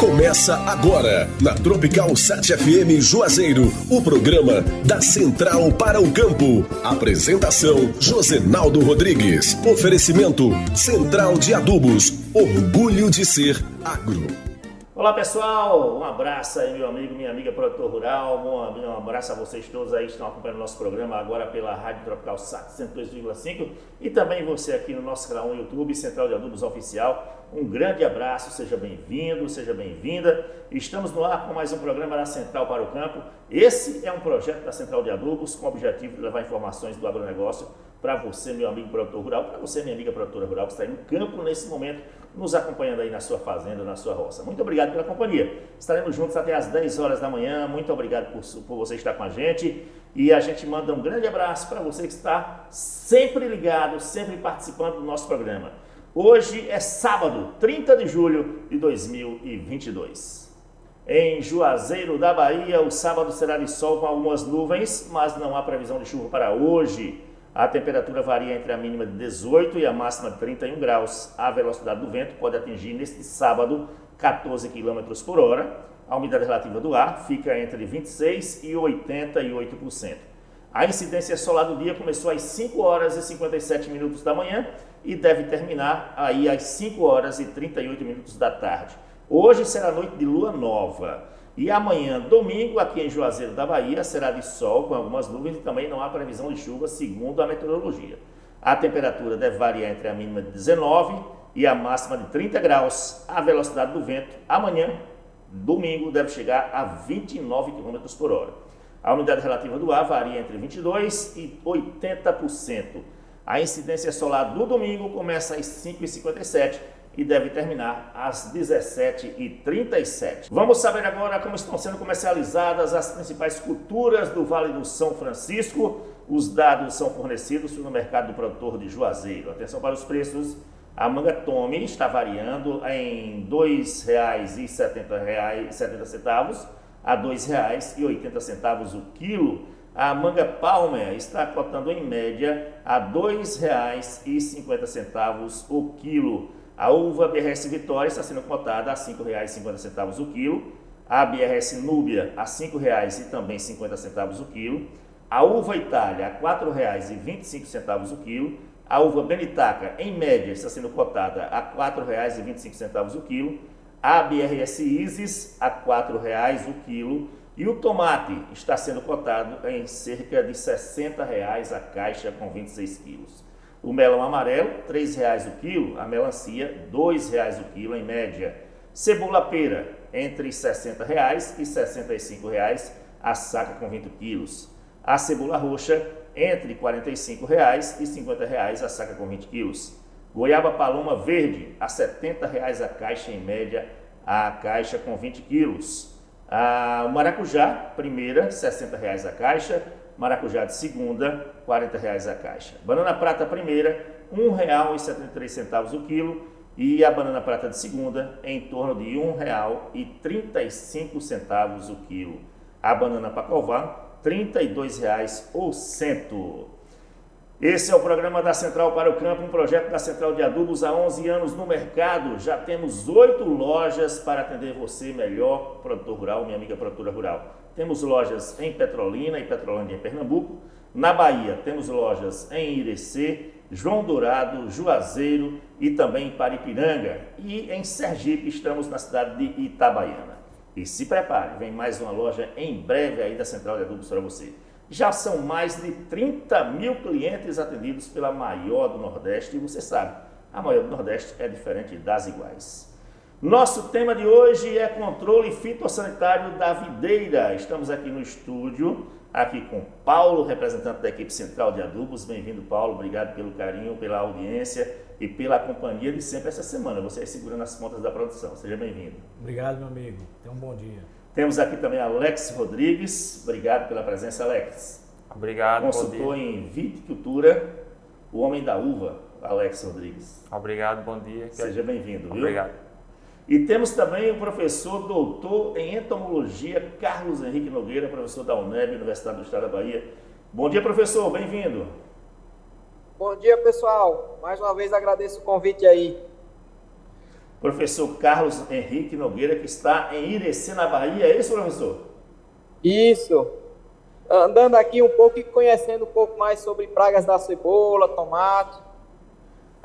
Começa agora, na Tropical 7 FM Juazeiro, o programa da Central para o Campo. Apresentação, Josenaldo Rodrigues. Oferecimento, Central de Adubos. Orgulho de ser agro. Olá pessoal, um abraço aí meu amigo, minha amiga produtor rural, um abraço a vocês todos aí que estão acompanhando o nosso programa agora pela Rádio Tropical 102,5 e também você aqui no nosso canal no YouTube, Central de Adubos Oficial. Um grande abraço, seja bem-vindo, seja bem-vinda. Estamos no ar com mais um programa da Central para o Campo. Esse é um projeto da Central de Adubos com o objetivo de levar informações do agronegócio para você, meu amigo produtor rural, para você, minha amiga produtora rural que está aí no campo nesse momento, nos acompanhando aí na sua fazenda, na sua roça. Muito obrigado pela companhia. Estaremos juntos até às 10 horas da manhã. Muito obrigado por você estar com a gente. E a gente manda um grande abraço para você que está sempre ligado, sempre participando do nosso programa. Hoje é sábado, 30 de julho de 2022. Em Juazeiro da Bahia, o sábado será de sol com algumas nuvens, mas não há previsão de chuva para hoje. A temperatura varia entre a mínima de 18 e a máxima de 31 graus. A velocidade do vento pode atingir neste sábado 14 km por hora. A umidade relativa do ar fica entre 26% e 88%. A incidência solar do dia começou às 5 horas e 57 minutos da manhã e deve terminar aí às 5 horas e 38 minutos da tarde. Hoje será noite de lua nova. E amanhã, domingo, aqui em Juazeiro da Bahia, será de sol com algumas nuvens e também não há previsão de chuva, segundo a meteorologia. A temperatura deve variar entre a mínima de 19 e a máxima de 30 graus. A velocidade do vento, amanhã, domingo, deve chegar a 29 km por hora. A umidade relativa do ar varia entre 22% e 80%. A incidência solar do domingo começa às 5h57 e deve terminar às 17h37. Vamos saber agora como estão sendo comercializadas as principais culturas do Vale do São Francisco. Os dados são fornecidos no mercado do produtor de Juazeiro. Atenção para os preços. A manga Tome está variando em R$ 2,70 a R$ 2,80 o quilo. A manga Palmer está cotando em média a R$ 2,50 o quilo. A uva BRS Vitória está sendo cotada a R$ 5,50 o quilo. A BRS Núbia a R$ 5,50 o quilo. A uva Itália a R$ 4,25 o quilo. A uva Benitaca, em média, está sendo cotada a R$ 4,25 o quilo. A BRS Isis a R$ 4,00 o quilo. E o tomate está sendo cotado em cerca de R$ 60 a caixa com 26 quilos. O melão amarelo, R$ 3,00 o quilo. A melancia, R$ 2,00 o quilo em média. Cebola pera, entre R$ 60 e R$ 65 a saca com 20 quilos. A cebola roxa, entre R$ 45 e R$ 50 a saca com 20 quilos. Goiaba paloma verde, a R$ 70 a caixa em média, a caixa com 20 quilos. O maracujá, primeira, R$ 60 a caixa. Maracujá de segunda, R$ 40 a caixa. Banana prata primeira, R$ 1,73 o quilo. E a banana prata de segunda, em torno de R$ 1,35 o quilo. A banana Pacovan, R$ 32,00 o cento. Esse é o programa da Central para o Campo, um projeto da Central de Adubos há 11 anos no mercado. Já temos 8 lojas para atender você melhor, produtor rural, minha amiga produtora rural. Temos lojas em Petrolina e Petrolândia em Pernambuco. Na Bahia temos lojas em Irecê, João Dourado, Juazeiro e também em Paripiranga. E em Sergipe estamos na cidade de Itabaiana. E se prepare, vem mais uma loja em breve aí da Central de Adubos para você. Já são mais de 30 mil clientes atendidos pela maior do Nordeste. E você sabe, a maior do Nordeste é diferente das iguais. Nosso tema de hoje é controle fitossanitário da videira. Estamos aqui no estúdio, aqui com Paulo, representante da equipe Central de Adubos. Bem-vindo, Paulo. Obrigado pelo carinho, pela audiência e pela companhia de sempre essa semana. Você aí segurando as pontas da produção. Seja bem-vindo. Obrigado, meu amigo. Tenha um bom dia. Temos aqui também Alex Rodrigues. Obrigado pela presença, Alex. Obrigado, consultor em viticultura, o homem da uva, Alex Rodrigues. Obrigado, bom dia. Seja bem-vindo, viu? Obrigado. E temos também o professor doutor em entomologia, Carlos Henrique Nogueira, professor da UNEB, Universidade do Estado da Bahia. Bom dia, professor, bem-vindo. Bom dia, pessoal. Mais uma vez agradeço o convite aí. professor Carlos Henrique Nogueira, que está em Irecê, na Bahia. É isso, professor? Isso. Andando aqui um pouco e conhecendo um pouco mais sobre pragas da cebola, tomate.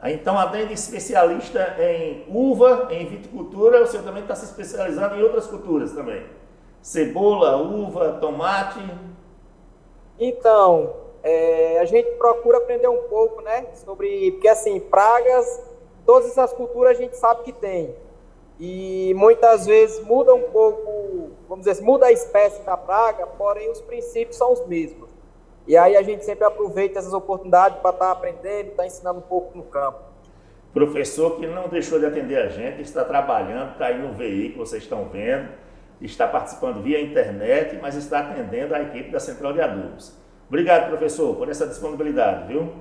Então, além de especialista em uva, em viticultura, o senhor também está se especializando em outras culturas também. Cebola, uva, tomate. Então, a gente procura aprender um pouco, né? Porque assim, pragas, todas essas culturas a gente sabe que tem. E muitas vezes muda um pouco, vamos dizer assim, muda a espécie da praga, porém os princípios são os mesmos. E aí a gente sempre aproveita essas oportunidades para estar aprendendo, estar ensinando um pouco no campo. Professor que não deixou de atender a gente, está trabalhando, está aí no veículo, vocês estão vendo, está participando via internet, mas está atendendo a equipe da Central de Adubos. Obrigado, professor, por essa disponibilidade, viu?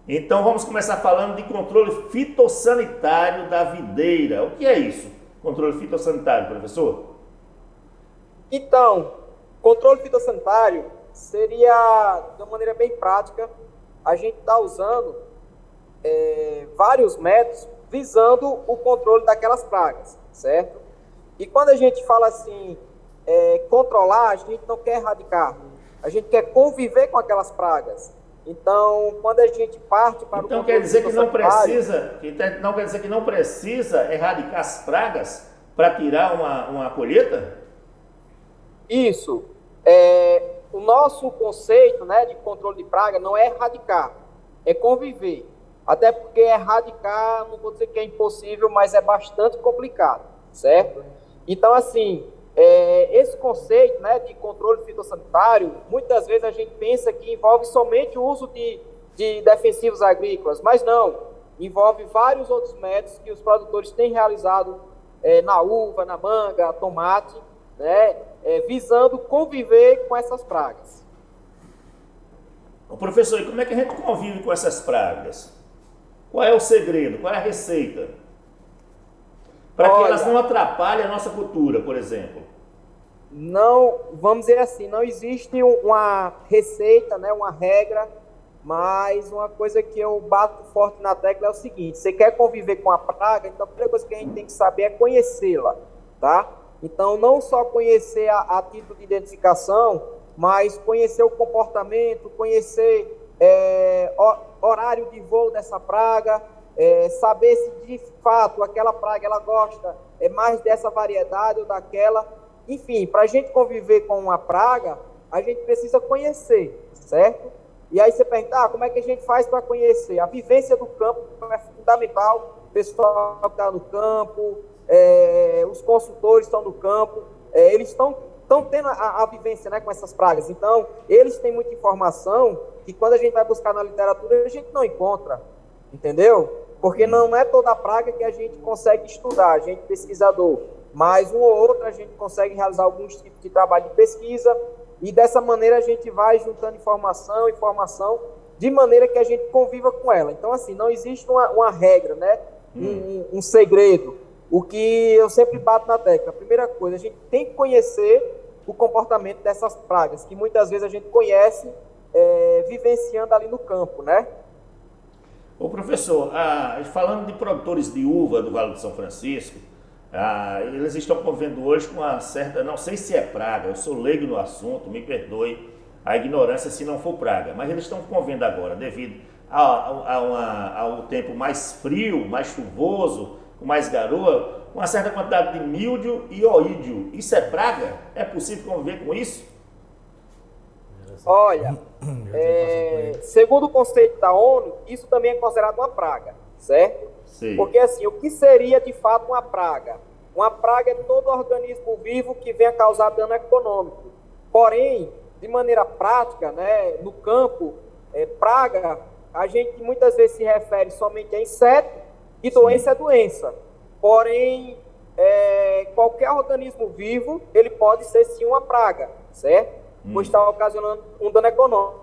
Então vamos começar falando de controle fitossanitário da videira. O que é isso? Controle fitossanitário, professor? Então, controle fitossanitário seria, de uma maneira bem prática, a gente está usando vários métodos visando o controle daquelas pragas, certo? E quando a gente fala assim, controlar, a gente não quer erradicar, a gente quer conviver com aquelas pragas. Então, quando a gente parte para então, o controle não quer dizer que não precisa erradicar as pragas para tirar uma colheita? Isso. O nosso conceito, né, de controle de praga não é erradicar, é conviver. Até porque erradicar, não vou dizer que é impossível, mas é bastante complicado, certo? Então, assim, esse conceito, né, de controle fitossanitário, muitas vezes a gente pensa que envolve somente o uso de defensivos agrícolas, mas não, envolve vários outros métodos que os produtores têm realizado na uva, na manga, tomate, né, visando conviver com essas pragas. Professor, e como é que a gente convive com essas pragas? Qual é o segredo? Qual é a receita? Para que elas não atrapalhem a nossa cultura, por exemplo. Não, vamos dizer assim, não existe uma receita, né, uma regra, mas uma coisa que eu bato forte na tecla é o seguinte: você quer conviver com a praga, então a primeira coisa que a gente tem que saber é conhecê-la, tá? Então, não só conhecer a título de identificação, mas conhecer o comportamento, conhecer horário de voo dessa praga, saber se de fato aquela praga ela gosta mais dessa variedade ou daquela. Enfim, para a gente conviver com uma praga, a gente precisa conhecer, certo? E aí você pergunta, como é que a gente faz para conhecer? A vivência do campo é fundamental, o pessoal que está no campo, os consultores estão no campo, eles estão tendo a vivência, né, com essas pragas. Então, eles têm muita informação que quando a gente vai buscar na literatura, a gente não encontra, entendeu? Porque não é toda praga que a gente consegue estudar, a gente pesquisador, mas uma ou outra a gente consegue realizar alguns tipos de trabalho de pesquisa e dessa maneira a gente vai juntando informação, de maneira que a gente conviva com ela. Então, assim, não existe uma regra, né, um segredo. O que eu sempre bato na tecla, a primeira coisa, a gente tem que conhecer o comportamento dessas pragas, que muitas vezes a gente conhece vivenciando ali no campo, né? Ô professor, falando de produtores de uva do Vale do São Francisco, eles estão convivendo hoje com uma certa, não sei se é praga, eu sou leigo no assunto, me perdoe a ignorância se não for praga, mas eles estão convivendo agora devido ao tempo mais frio, mais chuvoso, com mais garoa, uma certa quantidade de míldio e oídio. Isso é praga? É possível conviver com isso? Olha, segundo o conceito da ONU, isso também é considerado uma praga, certo? Sim. Porque assim, o que seria de fato uma praga? Uma praga é todo organismo vivo que venha causar dano econômico. Porém, de maneira prática, né, no campo, praga, a gente muitas vezes se refere somente a inseto, e doença é doença. Porém, qualquer organismo vivo, ele pode ser sim uma praga, certo? Pois está ocasionando um dano econômico.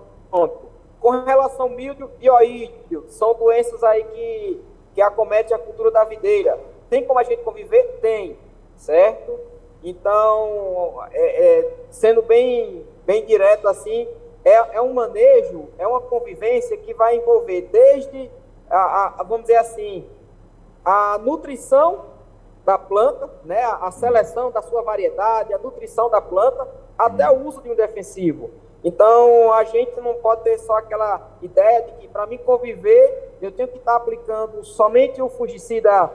Com relação ao míldio e oídio, são doenças aí que acometem a cultura da videira. Tem como a gente conviver? Tem, certo? Então, sendo bem direto assim, é um manejo, é uma convivência que vai envolver desde vamos dizer assim, a nutrição da planta, né, a seleção da sua variedade, a nutrição da planta, até o uso de um defensivo. Então, a gente não pode ter só aquela ideia de que, para mim conviver, eu tenho que estar aplicando somente o fungicida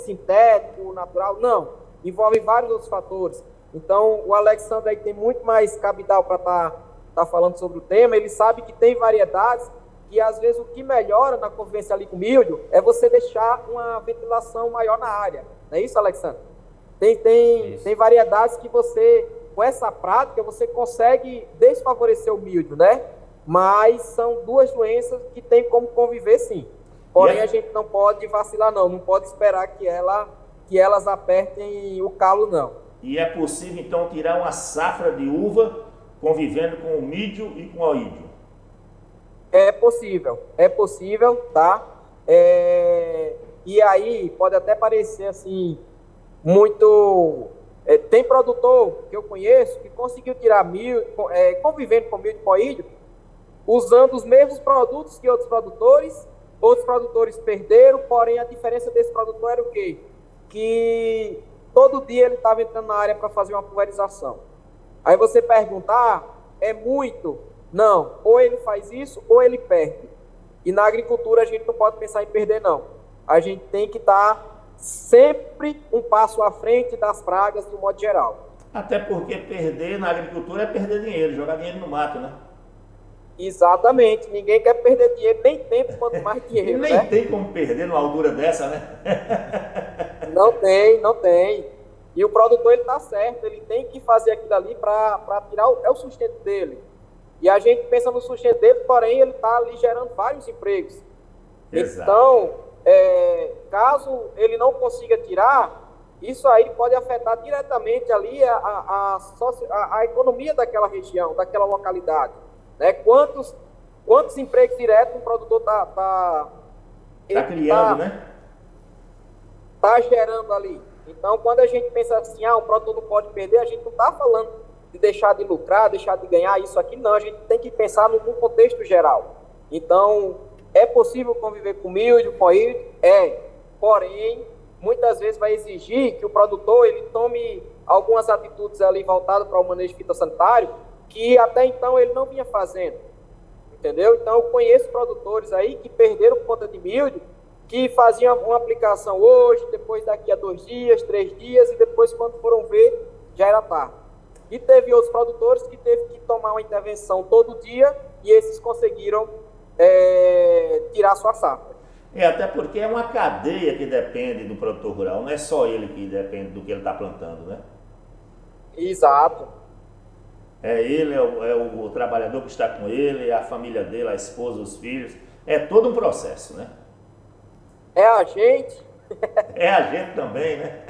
sintético, natural. Não, envolve vários outros fatores. Então, o Alexandre aí tem muito mais capital para estar falando sobre o tema. Ele sabe que tem variedades e, às vezes, o que melhora na convivência ali com o milho é você deixar uma ventilação maior na área. Não é isso, Alexandre? Tem variedades que você, com essa prática, você consegue desfavorecer o milho, né? Mas são duas doenças que tem como conviver, sim. Porém, a gente não pode vacilar, não pode esperar que elas apertem o calo, não. E é possível, então, tirar uma safra de uva convivendo com o mídio e com o oídio? É possível, tá? E aí, pode até parecer, assim, muito... tem produtor que eu conheço que conseguiu tirar milho, convivendo com milho e com oídio, usando os mesmos produtos que outros produtores perderam, porém a diferença desse produtor era o quê? Que todo dia ele estava entrando na área para fazer uma pulverização. Aí você pergunta, é muito? Não, ou ele faz isso ou ele perde. E na agricultura a gente não pode pensar em perder, não. A gente tem que estar sempre um passo à frente das pragas de um modo geral. Até porque perder na agricultura é perder dinheiro, jogar dinheiro no mato, né? Exatamente, ninguém quer perder dinheiro, nem tempo, quanto mais dinheiro, nem né? tem como perder numa altura dessa, né? Não tem. E o produtor, ele tá certo, ele tem que fazer aquilo ali para tirar o sustento dele. E a gente pensa no sustento dele, porém ele está ali gerando vários empregos. Exato. Então, caso ele não consiga tirar, isso aí pode afetar diretamente ali a economia daquela região, daquela localidade. Né? Quantos empregos diretos um produtor está criando, né? Está gerando ali. Então, quando a gente pensa assim, um produtor não pode perder, a gente não está falando de deixar de lucrar, deixar de ganhar isso aqui, não. A gente tem que pensar no contexto geral. Então, é possível conviver com milho, com oídio? Porém, muitas vezes vai exigir que o produtor ele tome algumas atitudes ali voltadas para o manejo fitossanitário que até então ele não vinha fazendo. Entendeu? Então, eu conheço produtores aí que perderam por conta de milho, que faziam uma aplicação hoje, depois daqui a 2 dias, 3 dias, e depois, quando foram ver, já era tarde. E teve outros produtores que teve que tomar uma intervenção todo dia, e esses conseguiram tirar sua safra. Até porque é uma cadeia que depende do produtor rural, não é só ele que depende do que ele está plantando, né? Exato. Ele, é o trabalhador que está com ele, é a família dele, a esposa, os filhos. É todo um processo, né? É a gente. É a gente também, né?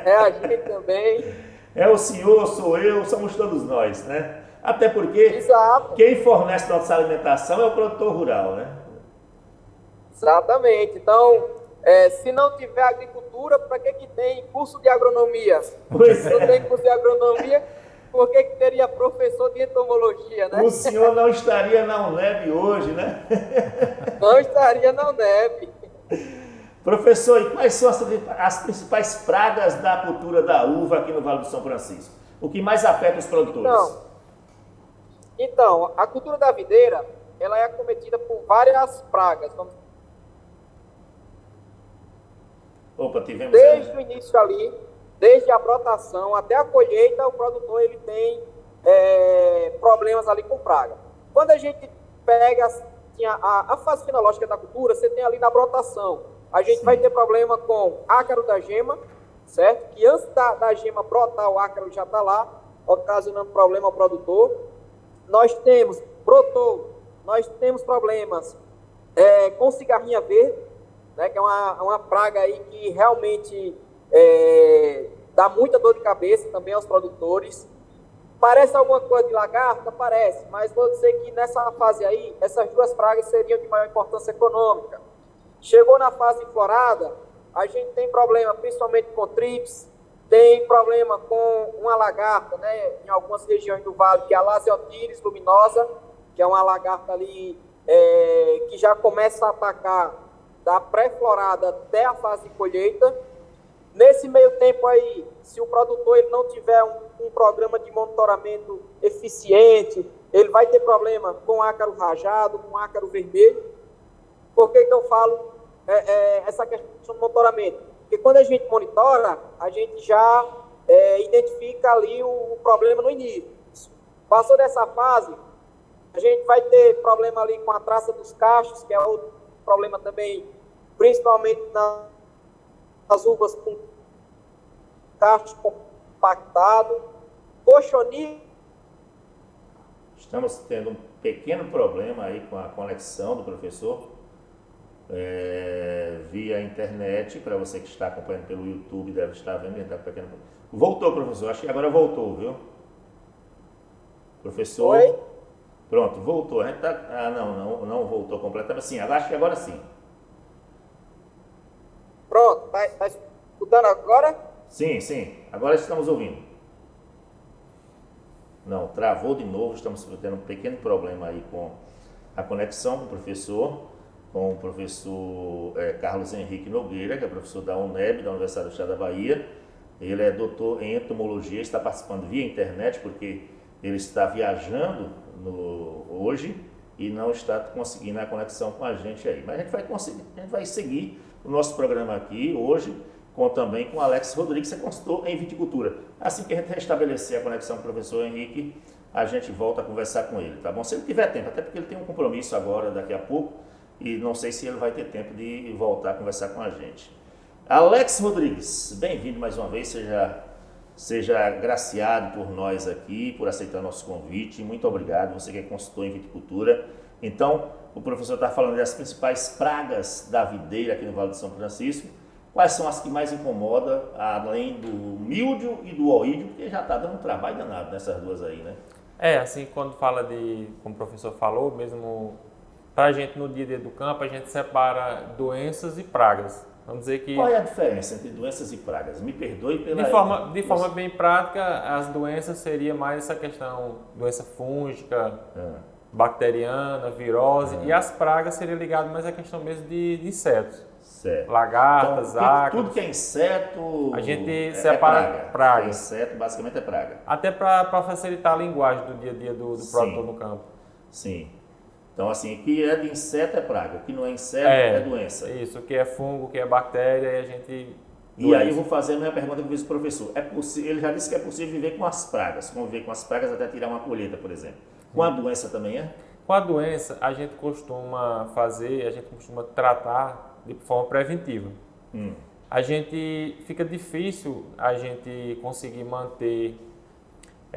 É a gente também. É o senhor, sou eu, somos todos nós, né? Até porque Exato. Quem fornece nossa alimentação é o produtor rural, né? Exatamente. Então, se não tiver agricultura, para que tem curso de agronomia? Pois Se não tem curso de agronomia, por que teria professor de entomologia, né? O senhor não estaria na UNEB hoje, né? Não estaria na UNEB. Professor, e quais são as principais pragas da cultura da uva aqui no Vale do São Francisco? O que mais afeta os produtores? Então, a cultura da videira, ela é acometida por várias pragas. Tivemos... Desde o início ali, desde a brotação até a colheita, o produtor ele tem problemas ali com praga. Quando a gente pega assim, a fase fenológica da cultura, você tem ali na brotação. A gente vai ter problema com ácaro da gema, certo? Que antes da gema brotar, o ácaro já está lá, ocasionando problema ao produtor. Nós temos problemas com cigarrinha verde, né? Que é uma praga aí que realmente dá muita dor de cabeça também aos produtores. Parece alguma coisa de lagarta? Parece, mas vou dizer que nessa fase aí, essas duas pragas seriam de maior importância econômica. Chegou na fase florada, a gente tem problema principalmente com trips, tem problema com uma lagarta, né, em algumas regiões do vale, que é a Lasiotiris luminosa, que é uma lagarta ali que já começa a atacar da pré-florada até a fase de colheita. Nesse meio tempo aí, se o produtor ele não tiver um programa de monitoramento eficiente, ele vai ter problema com ácaro rajado, com ácaro vermelho. Por que eu falo essa questão do monitoramento? Porque quando a gente monitora, a gente já identifica ali o problema no início. Passou dessa fase, a gente vai ter problema ali com a traça dos cachos, que é outro problema também, principalmente nas uvas com cacho compactado, cochoninho. Estamos tendo um pequeno problema aí com a conexão do professor via internet. Para você que está acompanhando pelo YouTube, deve estar vendo. Voltou, professor. Acho que agora voltou, viu? Professor. Oi? Pronto, voltou. A gente tá... não voltou completamente. Sim, acho que agora sim. Pronto, tá escutando agora? Sim. Agora estamos ouvindo. Não, travou de novo. Estamos tendo um pequeno problema aí com a conexão com o professor Carlos Henrique Nogueira, que é professor da UNEB, da Universidade do Estado da Bahia. Ele é doutor em entomologia, está participando via internet, porque ele está viajando hoje e não está conseguindo a conexão com a gente aí. Mas a gente vai seguir o nosso programa aqui hoje, também com o Alex Rodrigues, que é consultor em viticultura. Assim que a gente restabelecer a conexão com o professor Henrique, a gente volta a conversar com ele, tá bom? Se ele tiver tempo, até porque ele tem um compromisso agora, daqui a pouco, e não sei se ele vai ter tempo de voltar a conversar com a gente. Alex Rodrigues, bem-vindo mais uma vez, seja agraciado por nós aqui, por aceitar nosso convite. Muito obrigado, você que é consultor em viticultura. Então, o professor está falando das principais pragas da videira aqui no Vale do São Francisco. Quais são as que mais incomodam, além do míldio e do oídio, porque já está dando um trabalho danado nessas duas aí, né? Assim, quando fala como o professor falou, mesmo para a gente no dia a dia do campo, a gente separa doenças e pragas. Vamos dizer que... Qual é a diferença entre doenças e pragas? Me perdoe pela... De forma bem prática, as doenças seria mais essa questão, doença fúngica, bacteriana, virose, e as pragas seria ligado mais à questão mesmo de insetos. Certo. Lagartas, então, ácaros. Tudo que é inseto a gente separa praga. Inseto basicamente é praga. Até para facilitar a linguagem do dia a dia do produtor no campo. Sim. Então, assim, o que é de inseto é praga, o que não é inseto é doença. Isso, o que é fungo, o que é bactéria, e a gente... E aí eu vou fazer a minha pergunta que eu fiz para o professor. Ele já disse que é possível viver com as pragas, conviver com as pragas até tirar uma colheita, por exemplo. Com a doença também é? Com a doença, a gente costuma tratar de forma preventiva. Fica difícil a gente conseguir manter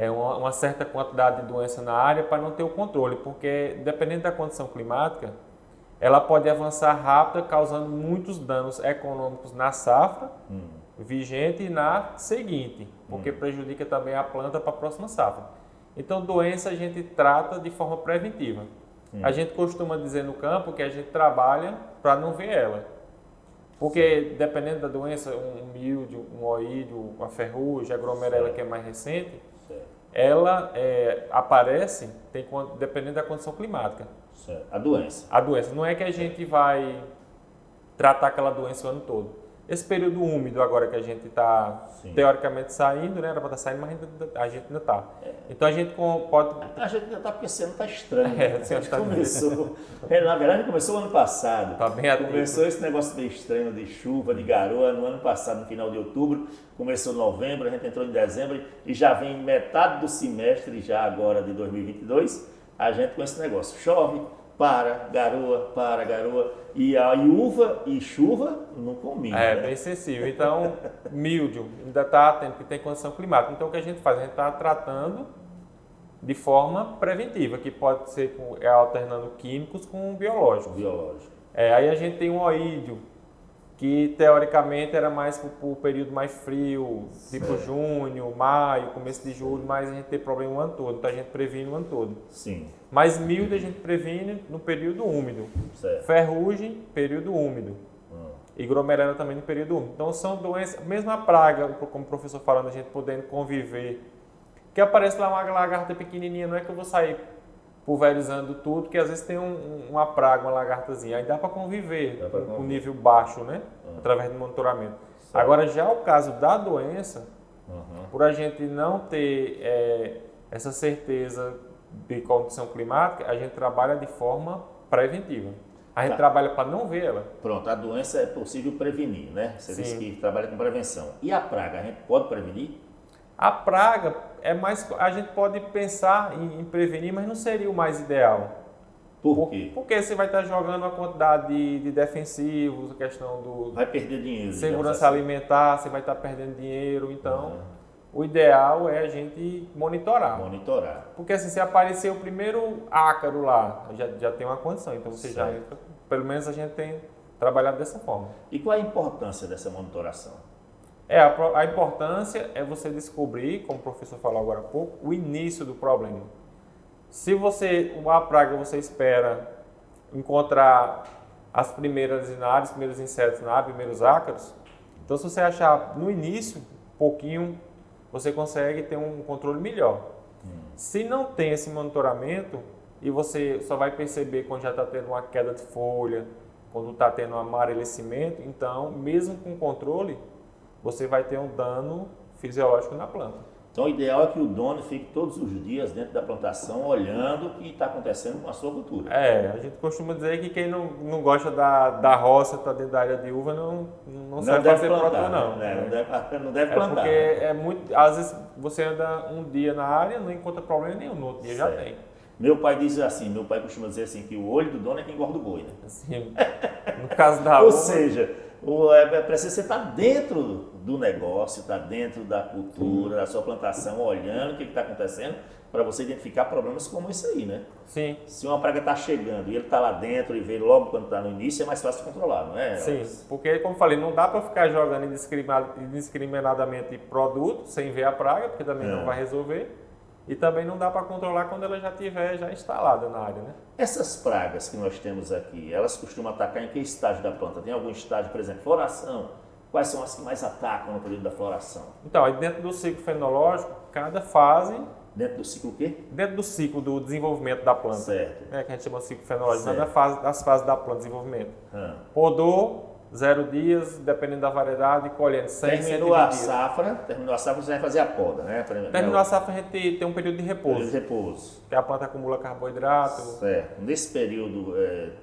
uma certa quantidade de doença na área para não ter o controle, porque dependendo da condição climática, ela pode avançar rápida, causando muitos danos econômicos na safra vigente e na seguinte, porque prejudica também a planta para a próxima safra. Então, doença a gente trata de forma preventiva. A gente costuma dizer no campo que a gente trabalha para não ver ela. Porque, dependendo da doença, um míldio, um oídio, uma ferrugem, a glomerela que é mais recente, ela aparece dependendo da condição climática. Certo. A doença. A doença. Não é que a gente vai tratar aquela doença o ano todo. Esse período úmido agora que a gente está teoricamente saindo, né? Era para estar saindo, mas a gente ainda está. Então a gente pode... A gente ainda está porque esse ano está estranho. Começou. Na verdade, começou o ano passado. Tá bem ativo. Começou esse negócio meio estranho de chuva, de garoa, no ano passado, no final de outubro. Começou em novembro, a gente entrou em dezembro e já vem metade do semestre, já agora de 2022, a gente com esse negócio. Chove, para, garoa, e a uva e chuva não combinam. É, né? Bem sensível. Então, míldio ainda está tendo que ter condição climática. Então, o que a gente faz? A gente está tratando de forma preventiva, que pode ser alternando químicos com biológicos. Aí a gente tem um oídio, que teoricamente era mais para o período mais frio, tipo junho, maio, começo de julho, mas a gente tem problema o ano todo, então a gente previne o ano todo. Sim. Mas míldio a gente previne no período úmido. Certo. Ferrugem, período úmido. E glomerela também no período úmido. Então são doenças, mesmo a praga, como o professor falando, a gente podendo conviver. Que aparece lá uma lagarta pequenininha, não é que eu vou sair pulverizando tudo, que às vezes tem uma praga, uma lagartazinha. Aí dá para conviver com nível baixo, né? Através do monitoramento. Certo. Agora, já o caso da doença, por a gente não ter essa certeza de condição climática, a gente trabalha de forma preventiva. A gente trabalha para não ver ela. Pronto, a doença é possível prevenir, né? Você Sim. disse que trabalha com prevenção. E a praga, a gente pode prevenir? A praga é mais. A gente pode pensar em prevenir, mas não seria o mais ideal. Por quê? Porque você vai estar jogando uma quantidade de defensivos, a questão do Vai perder dinheiro. digamos segurança assim. alimentar, você vai estar perdendo dinheiro. Então, o ideal é a gente monitorar. Monitorar. Porque assim, se aparecer o primeiro ácaro lá, já tem uma condição. Então você já Certo. entra. Pelo menos a gente tem trabalhado dessa forma. E qual é a importância dessa monitoração? A importância é você descobrir, como o professor falou agora há pouco, o início do problema. Se uma praga você espera encontrar as primeiras na área, os primeiros insetos na área, os primeiros ácaros, então se você achar no início, pouquinho, você consegue ter um controle melhor. Se não tem esse monitoramento e você só vai perceber quando já está tendo uma queda de folha, quando está tendo um amarelecimento, então mesmo com controle, você vai ter um dano fisiológico na planta. Então, o ideal é que o dono fique todos os dias dentro da plantação, olhando o que está acontecendo com a sua cultura. A gente costuma dizer que quem não gosta da roça, está dentro da área de uva, não sabe deve fazer plantar, produto, não. né? Não deve plantar. Porque é muito. Às vezes você anda um dia na área, não encontra problema nenhum, no outro dia já Certo. tem. Meu pai diz assim, meu pai costuma dizer assim, que o olho do dono é quem engorda o boi, né? Assim, no caso da Ou uva, seja, precisa você estar dentro do negócio, estar dentro da cultura, da sua plantação, olhando o que está acontecendo, para você identificar problemas como esse aí, né? sim. Se uma praga está chegando e ele está lá dentro e vê logo quando está no início, é mais fácil de controlar, não é? Sim, porque como eu falei, não dá para ficar jogando indiscriminadamente produto sem ver a praga, porque também não vai resolver. E também não dá para controlar quando ela já estiver instalada na área, né? Essas pragas que nós temos aqui, elas costumam atacar em que estágio da planta? Tem algum estágio, por exemplo, floração? Quais são as que mais atacam no período da floração? Então, aí dentro do ciclo fenológico, cada fase, Dentro do ciclo o quê? dentro do ciclo do desenvolvimento da planta, Certo. que a gente chama de ciclo fenológico, Certo. das fases da planta de desenvolvimento. Podou, 0 dias, dependendo da variedade, colhendo 100, Terminou 120 a dias. safra, você vai fazer a poda, né? Terminou a safra, a gente tem um período de Período de repouso, repouso. que a planta acumula carboidrato, Certo. Nesse período,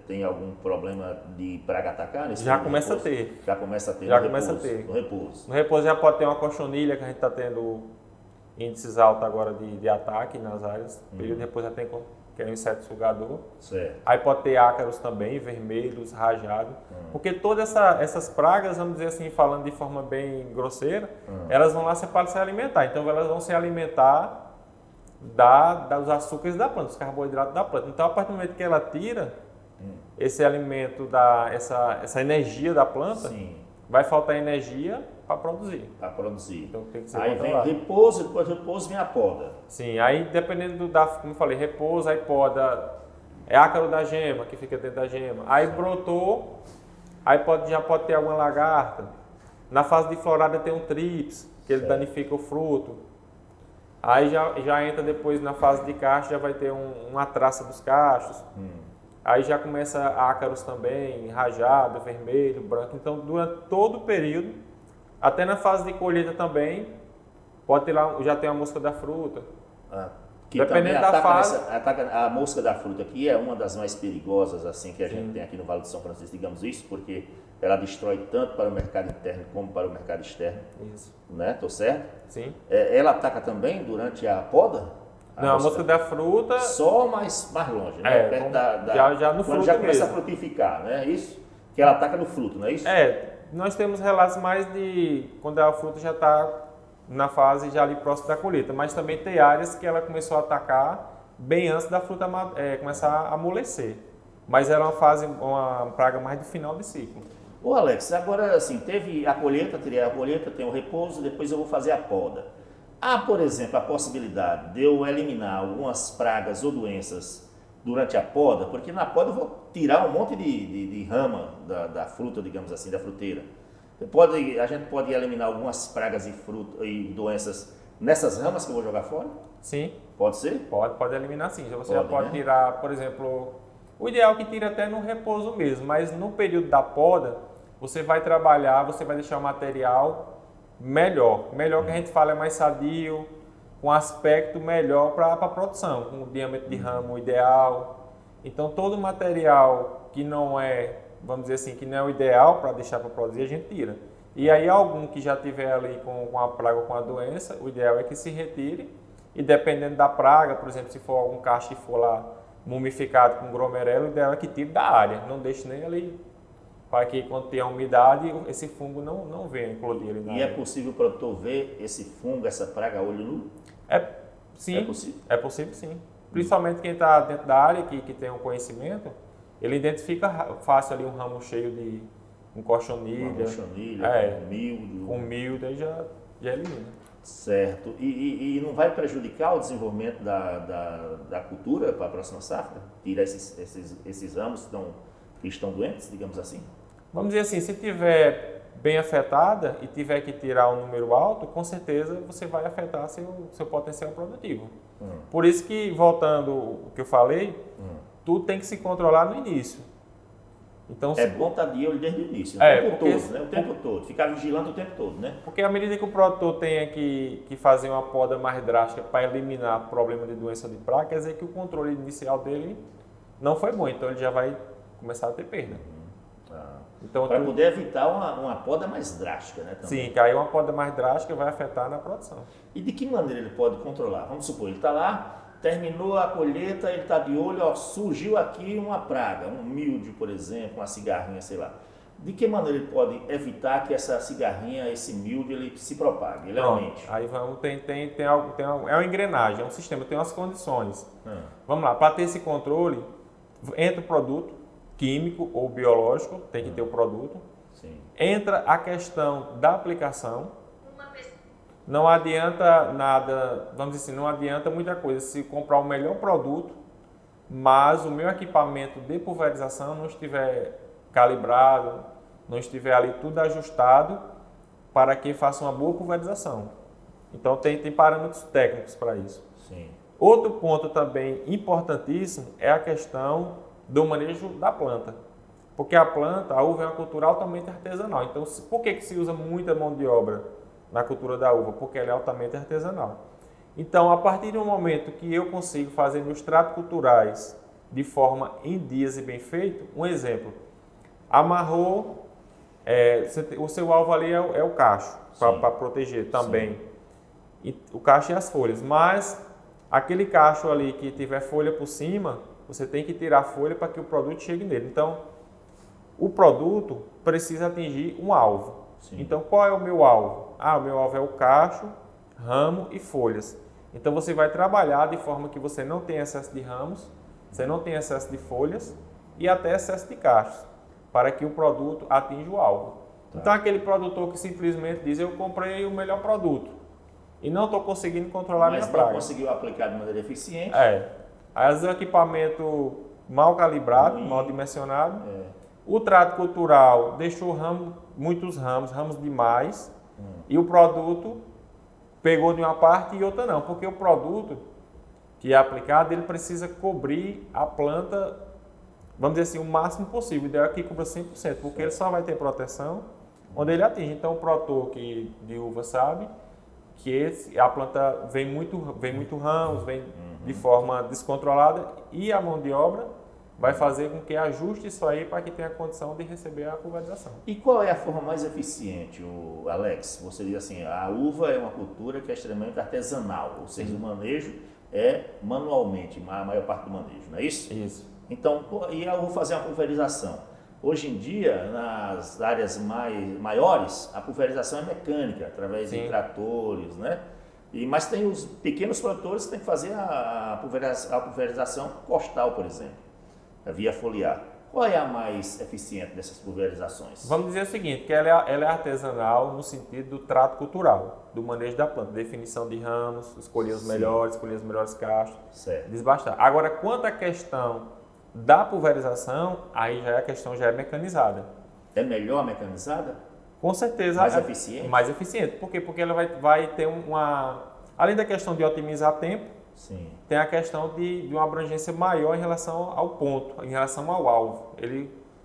tem algum problema de praga atacar? Nesse Já período de começa a repouso? ter. Já começa a ter. Já no começa a repouso, ter. No repouso. No repouso já pode ter uma cochonilha, que a gente está tendo índices altos agora de ataque nas áreas. No período de repouso já tem, que é um inseto sugador. Certo. Aí pode ter ácaros também, vermelhos, rajados. Porque todas essas pragas, vamos dizer assim, falando de forma bem grosseira, elas vão lá para se alimentar. Então elas vão se alimentar dos açúcares da planta, dos carboidratos da planta. Então a partir do momento que ela tira esse alimento, essa energia da planta, Sim. vai faltar energia para produzir. Para produzir. Então tem que ser Aí vem o controlado. repouso, depois do repouso vem a poda. Sim, aí dependendo como eu falei, repouso, aí poda, é ácaro da gema, que fica dentro da gema. Aí brotou, aí já pode ter alguma lagarta. Na fase de florada tem um trips, que ele danifica o fruto. Aí já entra depois na fase de cacho, já vai ter uma traça dos cachos. Aí já começa ácaros também, rajado, vermelho, branco. Então, durante todo o período, até na fase de colheita também, pode ter lá, já tem a mosca da fruta. Que Dependendo também da ataca, fase. ataca a mosca da fruta, que é uma das mais perigosas assim que a gente tem aqui no Vale do São Francisco, digamos isso, porque ela destrói tanto para o mercado interno como para o mercado externo, Isso. né? Tô certo? Sim. Ela ataca também durante a poda? Não, a mosca da fruta, Só mais longe, né? Perto já no quando fruto já começa mesmo. a frutificar, né? Isso? Que ela ataca no fruto, não é isso? nós temos relatos mais de quando a fruta já está na fase já ali próximo da colheita, mas também tem áreas que ela começou a atacar bem antes da fruta começar a amolecer. Mas era uma praga mais do final de ciclo. Ô Alex, agora assim, tirei a colheita, tem o repouso, depois eu vou fazer a poda. Há, por exemplo, a possibilidade de eu eliminar algumas pragas ou doenças durante a poda, porque na poda eu vou tirar um monte de rama da fruta, digamos assim, da fruteira. A gente pode eliminar algumas pragas e doenças Nessas ramas que eu vou jogar fora? Sim, Pode ser? pode eliminar sim. Você Pode, já pode né? tirar, por exemplo, o ideal é que tire até no repouso mesmo, mas no período da poda, você vai trabalhar, você vai deixar o material melhor. Melhor que a gente fala é mais sadio, com aspecto melhor para a produção, com o diâmetro de ramo ideal. Então todo material que não é, vamos dizer assim, que não é o ideal para deixar para produzir, a gente tira. E aí algum que já tiver ali com a praga ou com a doença, o ideal é que se retire. E dependendo da praga, por exemplo, se for algum cacho que for lá mumificado com gromerelo, o ideal é que tire da área, não deixe nem ali, para que quando tem a umidade, esse fungo não venha eclodir ali na E é área. possível o produtor ver esse fungo, essa praga a olho nu? Sim, É possível? é possível sim. Principalmente quem está dentro da área, que tem um conhecimento, ele identifica fácil ali um ramo cheio de Uma cochonilha, roxonilha, com milho. com milho, aí já elimina. Certo. E não vai prejudicar o desenvolvimento da cultura para a próxima safra? Tirar esses ramos que estão doentes, digamos assim? Vamos dizer assim, se tiver bem afetada e tiver que tirar um número alto, com certeza você vai afetar seu potencial produtivo. Por isso que, voltando ao que eu falei, tudo tem que se controlar no início. Então, É bom estar de olho desde o início, o É, tempo porque todo, né? O tempo todo. Ficar vigilando o tempo todo, né? porque à medida que o produtor tenha que fazer uma poda mais drástica para eliminar problema de doença de praga, quer dizer que o controle inicial dele não foi bom, então ele já vai começar a ter perda. Então, Para poder evitar uma poda mais drástica, né? Também. sim, que aí uma poda mais drástica vai afetar na produção. E de que maneira ele pode controlar? Vamos supor, ele está lá, terminou a colheita, ele está de olho, ó, surgiu aqui uma praga, um mildio, por exemplo, uma cigarrinha, sei lá. De que maneira ele pode evitar que essa cigarrinha, esse mildio, ele se propague, ele aumente? Aí vamos, tem algo, é uma engrenagem, é um sistema, tem umas condições. Ah, Vamos lá, para ter esse controle, entra o produto químico ou biológico, tem que ter o produto. sim. Entra a questão da aplicação. Não adianta nada, vamos dizer assim, não adianta muita coisa se comprar o melhor produto, mas o meu equipamento de pulverização não estiver calibrado, não estiver ali tudo ajustado para que faça uma boa pulverização. Então tem parâmetros técnicos para isso. Sim. Outro ponto também importantíssimo é a questão do manejo da planta. Porque a planta, a uva é uma cultura altamente artesanal. Então, por que se usa muita mão de obra na cultura da uva? Porque ela é altamente artesanal. Então, a partir do momento que eu consigo fazer meus tratos culturais de forma em dias e bem feito, um exemplo, amarrou, o seu alvo ali é o cacho, para proteger também. E o cacho e as folhas, mas aquele cacho ali que tiver folha por cima, você tem que tirar a folha para que o produto chegue nele. Então, o produto precisa atingir um alvo. Sim. Então, qual é o meu alvo? O meu alvo é o cacho, ramo e folhas. Então, você vai trabalhar de forma que você não tenha excesso de ramos, você não tenha excesso de folhas e até excesso de cachos, para que o produto atinja o alvo. Então, aquele produtor que simplesmente diz, eu comprei o melhor produto e não estou conseguindo controlar a minha Mas não praga. conseguiu aplicar de maneira eficiente. Às vezes o equipamento mal calibrado, mal dimensionado. O trato cultural deixou muitos ramos demais, e o produto pegou de uma parte e outra não, porque o produto que é aplicado, ele precisa cobrir a planta, vamos dizer assim, o máximo possível. O ideal é que cubra 100%, porque ele só vai ter proteção onde ele atinge. Então o produtor de uva sabe que a planta vem muito ramos, vem de forma descontrolada, e a mão de obra vai fazer com que ajuste isso aí para que tenha condição de receber a pulverização. E qual é a forma mais eficiente, Alex? Você diz assim, a uva é uma cultura que é extremamente artesanal, ou seja, o manejo é manualmente, a maior parte do manejo, não é isso? Isso. Então, e eu vou fazer uma pulverização. Hoje em dia, nas áreas maiores, a pulverização é mecânica, através de tratores, né? Mas tem os pequenos produtores que têm que fazer a pulverização costal, por exemplo, via foliar. Qual é a mais eficiente dessas pulverizações? Vamos dizer o seguinte, que ela é artesanal no sentido do trato cultural, do manejo da planta, definição de ramos, escolher os melhores, escolher os melhores cachos, desbastar. Agora, quanto à questão da pulverização, aí a questão já é mecanizada. É melhor a mecanizada? Com certeza. Mais eficiente? Mais eficiente. Por quê? Porque ela vai ter a Além da questão de otimizar tempo, Sim. tem a questão de uma abrangência maior em relação ao ponto, em relação ao alvo.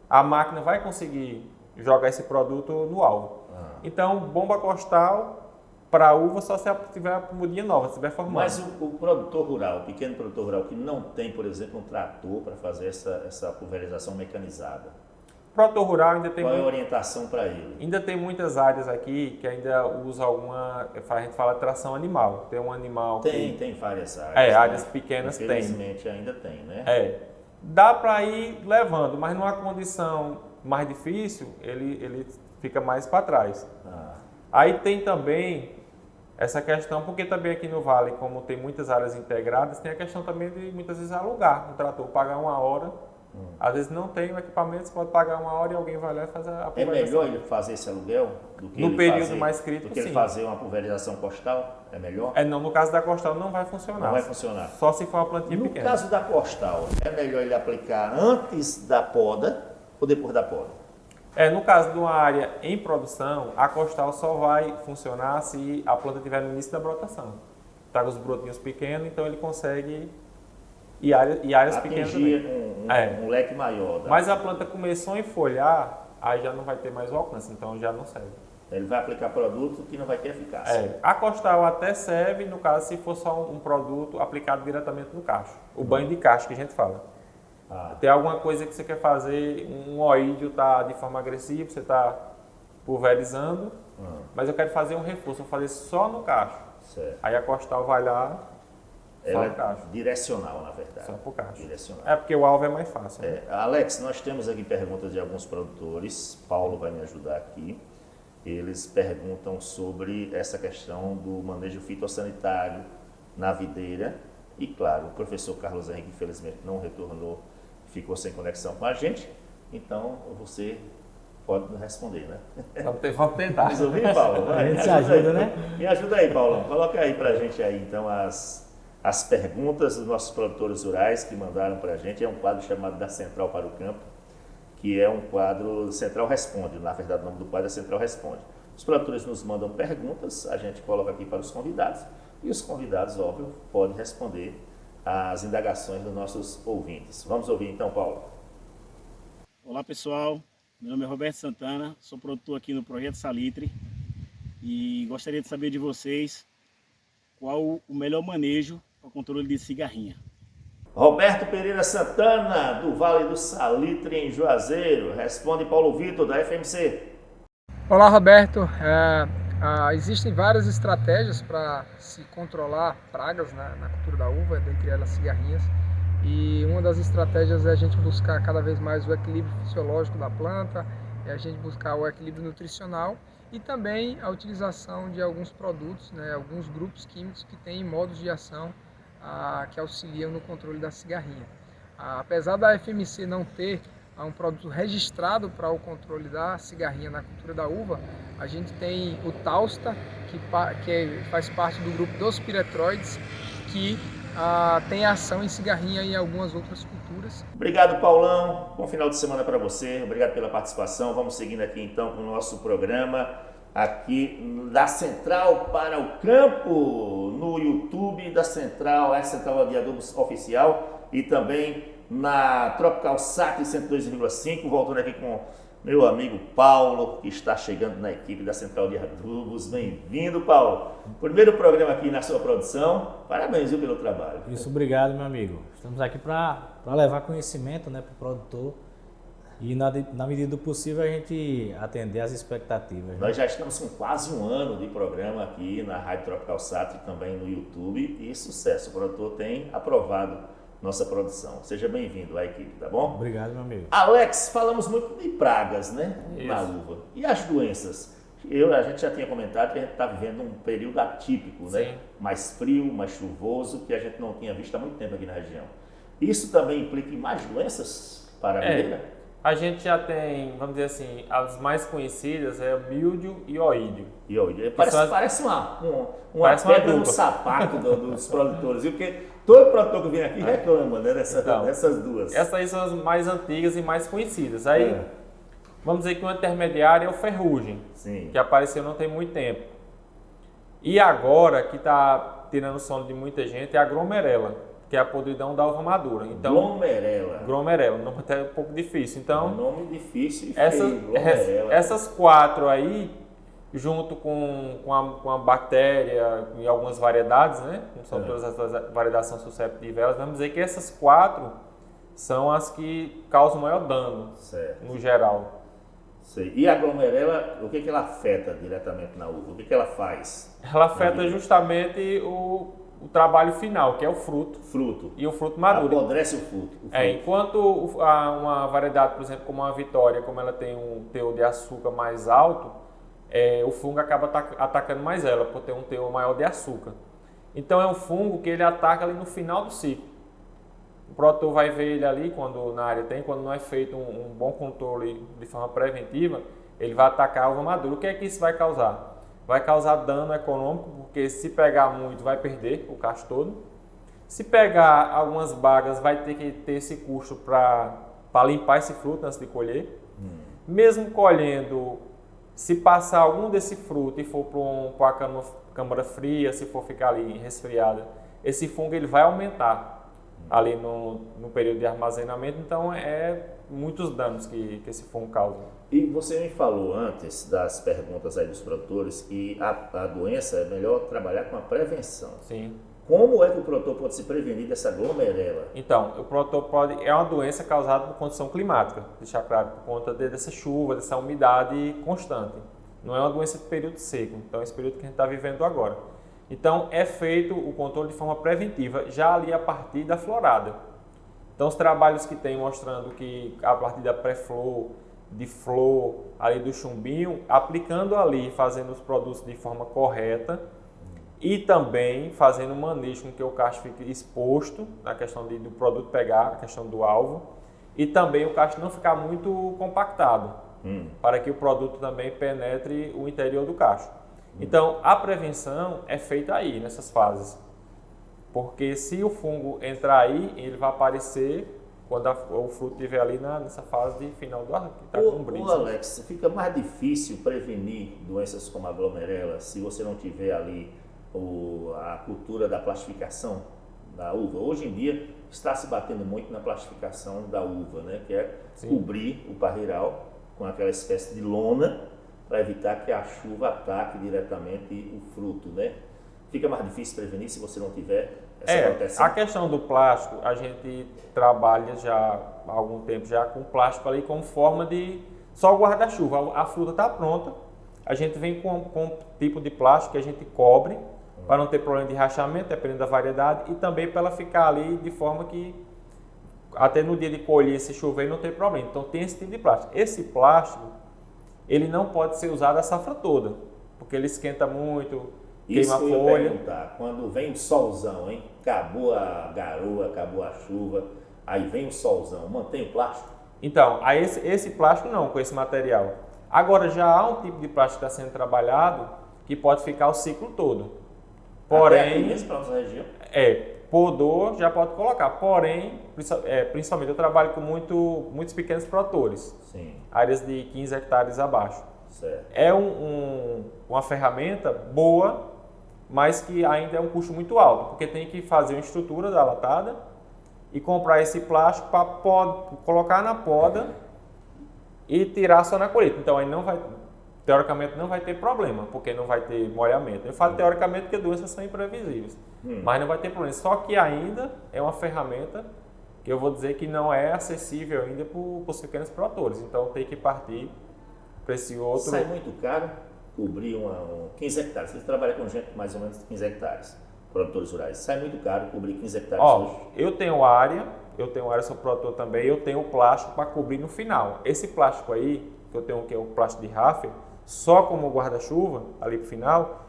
A máquina vai conseguir jogar esse produto no alvo. Então, bomba costal para uva só se tiver mudinha nova, se tiver formada. Mas o produtor rural, o pequeno produtor rural que não tem, por exemplo, um trator para fazer essa pulverização mecanizada, Produtor rural ainda tem qual é a orientação para ele? Ainda tem muitas áreas aqui que ainda usa a gente fala tração animal. Tem um animal Tem várias áreas. áreas pequenas tem. Infelizmente ainda tem, né? Dá para ir levando, mas numa condição mais difícil, ele fica mais para trás. Aí tem também essa questão, porque também aqui no Vale, como tem muitas áreas integradas, tem a questão também de muitas vezes alugar um trator, pagar uma hora. Às vezes não tem o equipamento, você pode pagar uma hora e alguém vai lá e fazer a pulverização. É melhor ele fazer esse aluguel do que no ele período fazer, mais crítico, do que ele sim. fazer uma pulverização costal? É melhor? Não, no caso da costal não vai funcionar. Não vai funcionar. Só se for uma plantinha No pequena. caso da costal, é melhor ele aplicar antes da poda ou depois da poda? No caso de uma área em produção, a costal só vai funcionar se a planta estiver no início da brotação. Está com os brotinhos pequenos, então ele consegue e áreas pequenas também. Atingir um leque maior. Mas a planta começou a enfolhar, aí já não vai ter mais o alcance, então já não serve. Ele vai aplicar produto que não vai ter eficácia. A costal até serve, no caso, se for só um produto aplicado diretamente no cacho. O banho de cacho que a gente fala. Tem alguma coisa que você quer fazer, um oídio está de forma agressiva, você está pulverizando, mas eu quero fazer um reforço, vou fazer só no cacho. Certo. Aí a costal vai lá, Ela só no cacho. é direcional, na verdade. Só pro cacho. Direcional. Porque o alvo é mais fácil. Né? Alex, nós temos aqui perguntas de alguns produtores. Paulo vai me ajudar aqui. Eles perguntam sobre essa questão do manejo fitossanitário na videira. E, claro, o professor Carlos Henrique, infelizmente, não retornou, ficou sem conexão com a gente. Então, você pode responder, né? Vamos tentar. Vamos ouvir, Paulo? Vai, A gente se ajuda, aí. né? Me ajuda aí, Paulão. Coloca aí pra gente aí, então, as perguntas dos nossos produtores rurais que mandaram pra gente. É um quadro chamado Da Central para o Campo, que é um quadro Central Responde. Na verdade, o nome do quadro é Central Responde. Os produtores nos mandam perguntas, a gente coloca aqui para os convidados. E os convidados, óbvio, podem responder às indagações dos nossos ouvintes. Vamos ouvir então, Paulo. Olá pessoal, meu nome é Roberto Santana, sou produtor aqui no Projeto Salitre e gostaria de saber de vocês qual o melhor manejo para o controle de cigarrinha. Roberto Pereira Santana, do Vale do Salitre, em Juazeiro. Responde Paulo Vitor, da FMC. Olá, Roberto. Existem várias estratégias para se controlar pragas na cultura da uva, dentre elas cigarrinhas. E uma das estratégias é a gente buscar cada vez mais o equilíbrio fisiológico da planta, é a gente buscar o equilíbrio nutricional e também a utilização de alguns produtos, alguns grupos químicos que têm modos de ação que auxiliam no controle da cigarrinha. Apesar da FMC não ter um produto registrado para o controle da cigarrinha na cultura da uva, a gente tem o Tausta, que faz parte do grupo dos piretroides, que tem ação em cigarrinha e em algumas outras culturas. Obrigado, Paulão. Bom final de semana para você. Obrigado pela participação. Vamos seguindo aqui então com o nosso programa aqui da Central para o Campo, no YouTube da Central, Central de Adubos Oficial, e também na Tropical Sat 102,5, voltando aqui com meu amigo Paulo, que está chegando na equipe da Central de Adubos. Bem-vindo, Paulo. Primeiro programa aqui na sua produção. Parabéns, viu, pelo trabalho. Isso, obrigado, meu amigo. Estamos aqui para levar conhecimento, para o produtor e, na medida do possível, a gente atender às expectativas. Né? Nós já estamos com quase um ano de programa aqui na Rádio Tropical Sat e também no YouTube, e sucesso. O produtor tem aprovado nossa produção. Seja bem-vindo à equipe, tá bom? Obrigado, meu amigo. Alex, falamos muito de pragas, né? Isso. Na uva. E as doenças? A gente já tinha comentado que a gente está vivendo um período atípico, Sim. né? Mais frio, mais chuvoso, que a gente não tinha visto há muito tempo aqui na região. Isso também implica em mais doenças para a videira? A gente já tem, vamos dizer assim, as mais conhecidas é o míldio e oídio. E olha, parece uma Parece uma pedra no dupla. sapato dos produtores, viu? Porque todo produtor que vem aqui reclama, né, dessas duas. Essas aí são as mais antigas e mais conhecidas. Aí, vamos dizer que o intermediário é o ferrugem, Sim. que apareceu não tem muito tempo. E agora, que está tirando o sono de muita gente, é a glomerela, que é a podridão da uva madura. Então, glomerela, nome até um pouco difícil. Então, nome difícil e feio, glomerela. Essas 4 aí, junto com a bactéria e algumas variedades, né? Não são todas as variedades são susceptíveis, elas vamos dizer que essas 4 são as que causam maior dano, no geral. Sei. E a glomerela, o que ela afeta diretamente na uva? O que ela faz? Ela afeta justamente o trabalho final, que é o fruto. E o fruto maduro. Apodrece o fruto. Enquanto uma variedade, por exemplo, como a Vitória, como ela tem um teor de açúcar mais alto, o fungo acaba atacando mais ela, por ter um teor maior de açúcar. Então é um fungo que ele ataca ali no final do ciclo. O produtor vai ver ele ali, quando na área quando não é feito um bom controle de forma preventiva, ele vai atacar a uva madura. O que é que isso vai causar? Vai causar dano econômico, porque se pegar muito vai perder o cacho todo. Se pegar algumas bagas, vai ter que ter esse custo para limpar esse fruto antes de colher. Mesmo colhendo, se passar algum desse fruto e for para uma câmara fria, se for ficar ali resfriada, esse fungo ele vai aumentar ali no período de armazenamento. Então muitos danos que esse fungo causa. E você me falou antes das perguntas aí dos produtores que a doença é melhor trabalhar com a prevenção. Sim. Como é que o produtor pode se prevenir dessa glomerela? Então, o produtor é uma doença causada por condição climática, deixar claro, por conta dessa chuva, dessa umidade constante. Não é uma doença de período seco, então é esse período que a gente está vivendo agora. Então, é feito o controle de forma preventiva, já ali a partir da florada. Então, os trabalhos que tem mostrando que a partir da pré-flor, de flor, ali do chumbinho, aplicando ali, fazendo os produtos de forma correta e também fazendo o manejo com que o cacho fique exposto, na questão do produto pegar, a questão do alvo, e também o cacho não ficar muito compactado, para que o produto também penetre o interior do cacho. Então, a prevenção é feita aí, nessas fases. Porque se o fungo entrar aí, ele vai aparecer quando o fruto estiver ali nessa fase de final do ar, que está com brisa. Alex, fica mais difícil prevenir doenças como a glomerela se você não tiver ali a cultura da plastificação da uva. Hoje em dia está se batendo muito na plastificação da uva, né? Que é cobrir o parreiral com aquela espécie de lona para evitar que a chuva ataque diretamente o fruto, né? Fica mais difícil prevenir se você não tiver essa proteção. A questão do plástico, a gente trabalha já há algum tempo já com plástico ali como forma de só o guarda-chuva. A fruta está pronta, a gente vem com um tipo de plástico que a gente cobre para não ter problema de rachamento, dependendo da variedade, e também para ela ficar ali de forma que até no dia de colher, se chover, não tem problema. Então tem esse tipo de plástico. Esse plástico, ele não pode ser usado a safra toda, porque ele esquenta muito, queima a folha. Quando vem o solzão, hein? Acabou a garoa, acabou a chuva, aí vem o solzão, mantém o plástico? Então, aí esse plástico não, com esse material. Agora já há um tipo de plástico que está sendo trabalhado que pode ficar o ciclo todo. Porém, até aqui mesmo para nossa região? Podou já pode colocar, porém, principalmente eu trabalho com muitos pequenos produtores, áreas de 15 hectares abaixo. Certo. É uma ferramenta boa, mas que ainda é um custo muito alto, porque tem que fazer uma estrutura da latada e comprar esse plástico para colocar na poda e tirar só na colheita. Então aí teoricamente não vai ter problema, porque não vai ter molhamento. Eu falo teoricamente porque doenças são imprevisíveis, mas não vai ter problema. Só que ainda é uma ferramenta que eu vou dizer que não é acessível ainda para os pequenos produtores. Então tem que partir para esse outro. Sai muito caro cobrir 15 hectares. Você trabalha com gente mais ou menos de 15 hectares, produtores rurais. Sai muito caro cobrir 15 hectares hoje? Eu tenho área, sou produtor também, eu tenho plástico para cobrir no final. Esse plástico aí, que eu tenho, que é o plástico de Raffia, só como guarda-chuva, ali pro final,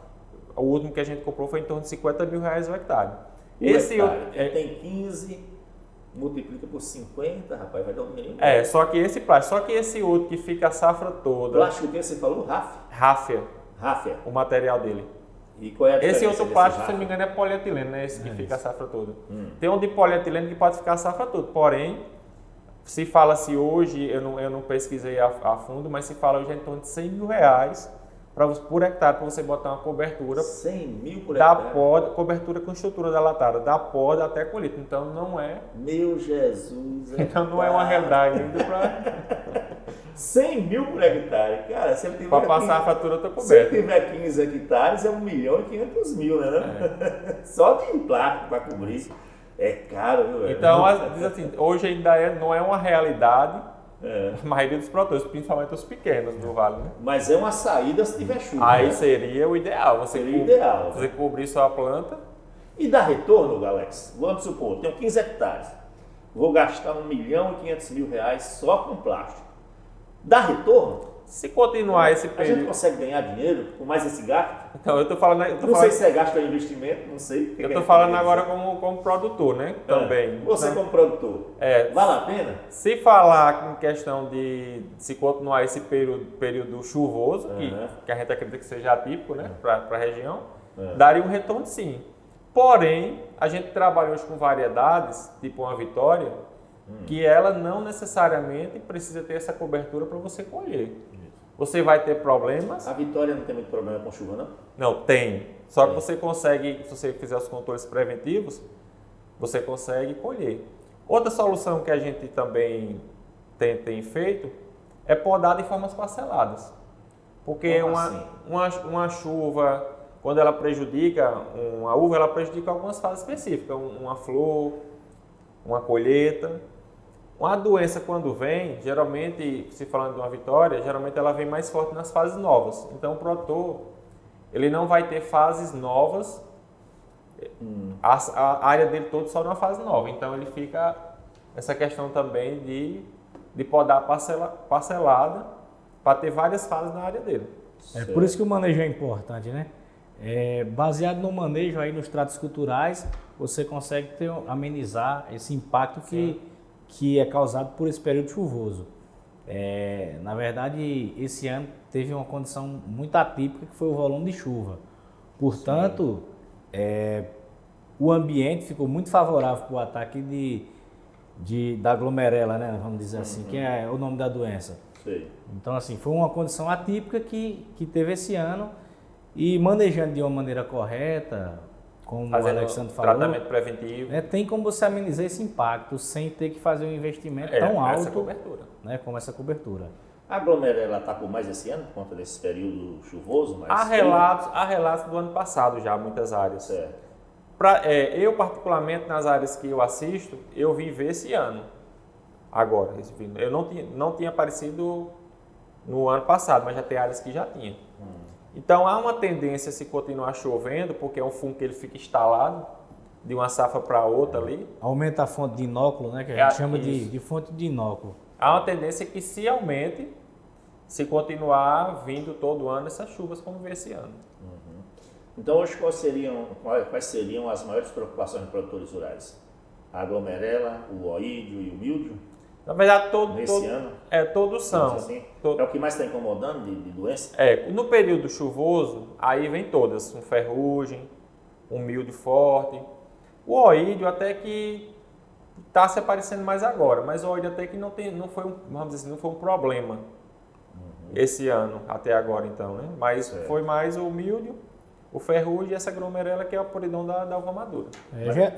o último que a gente comprou foi em torno de R$50 mil o hectare. Tem 15, multiplica por 50, rapaz, vai dar um dinheirinho. Só que esse plástico, só que esse outro que fica a safra toda. Plástico que você falou? Raffia. O material dele. E qual é a diferença? Esse outro plástico, se não me engano, é polietileno, né? Esse que fica a safra toda. Tem um de polietileno que pode ficar a safra toda, porém, se fala-se hoje, eu não pesquisei a fundo, mas se fala hoje em torno de R$100 mil por hectare para você botar uma cobertura 100 mil por da hectare? poda, cobertura com estrutura da latada, da poda até a colheita. Então não é, Meu Jesus. então não é uma realidade ainda para 100 mil por hectare. Cara, se ele tiver passar a 15 fatura tá se ele coberta. tiver 15 hectares, é 1.500.000, né? Só de plástico para cobrir. É caro, viu, velho? Então, diz assim, hoje ainda não é uma realidade a maioria dos produtores, principalmente os pequenos do vale, né? Mas é uma saída se tiver chuva. Aí né? seria o ideal, Seria ideal. você cobrir sua planta. E dá retorno, Alex? Vamos supor, tenho 15 hectares. Vou gastar R$1.500.000 só com plástico. Dá retorno? Se continuar esse A gente período... consegue ganhar dinheiro com mais esse gasto? Então, eu tô falando... Não sei se é gasto ou investimento, não sei. Eu tô falando agora como produtor, né? Também. Você Então, como produtor, vale a pena? se falar em questão de se continuar esse período chuvoso, que a gente acredita que seja atípico, né, para a região, daria um retorno sim. Porém, a gente trabalha hoje com variedades, tipo uma Vitória, que ela não necessariamente precisa ter essa cobertura para você colher. Você vai ter problemas. A Vitória não tem muito problema com chuva, não? Não, tem. Só que você consegue, se você fizer os controles preventivos, você consegue colher. Outra solução que a gente também tem feito é podar de formas parceladas. Porque uma chuva, quando ela prejudica uma uva, ela prejudica algumas fases específicas. Uma flor, uma colheita. Uma doença, quando vem, geralmente, se falando de uma Vitória, geralmente ela vem mais forte nas fases novas. Então, o produtor, ele não vai ter fases novas, a área dele toda só numa fase nova. Então, ele fica essa questão também de podar parcelada para ter várias fases na área dele. É por isso que o manejo é importante, né? Baseado no manejo aí nos tratos culturais, você consegue amenizar esse impacto que é causado por esse período chuvoso. Na verdade, esse ano teve uma condição muito atípica, que foi o volume de chuva. Portanto, o ambiente ficou muito favorável para o ataque da glomerela, né? Vamos dizer assim, que é o nome da doença. Sim. Então, assim, foi uma condição atípica que teve esse ano, e manejando de uma maneira correta, como o Alexandre falou, tratamento preventivo. tem como você amenizar esse impacto sem ter que fazer um investimento tão alto, essa cobertura. Né, como essa cobertura. A glomerela atacou mais esse ano por conta desse período chuvoso? Há relatos do ano passado já, muitas áreas. Certo. Eu, particularmente, nas áreas que eu assisto, eu vim ver esse ano. Agora, eu não tinha aparecido no ano passado, mas já tem áreas que já tinha. Então, há uma tendência, se continuar chovendo, porque é um fungo que ele fica instalado de uma safra para outra ali. Aumenta a fonte de inóculo, né, que a gente chama de fonte de inóculo. Há uma tendência que se aumente se continuar vindo todo ano essas chuvas como veio esse ano. Então, hoje, quais seriam as maiores preocupações dos produtores rurais? A glomerela, o oídio e o míldio? Na verdade, Nesse ano? todos são. Assim, é o que mais está incomodando de doença? No período chuvoso, aí vem todas, um ferrugem, um míldio forte. O oídio até que está se aparecendo mais agora, mas o oídio até que não foi um problema esse ano, até agora então, né? Mas foi mais o míldio, o ferrugem e essa glomerela que é a podridão da uva madura.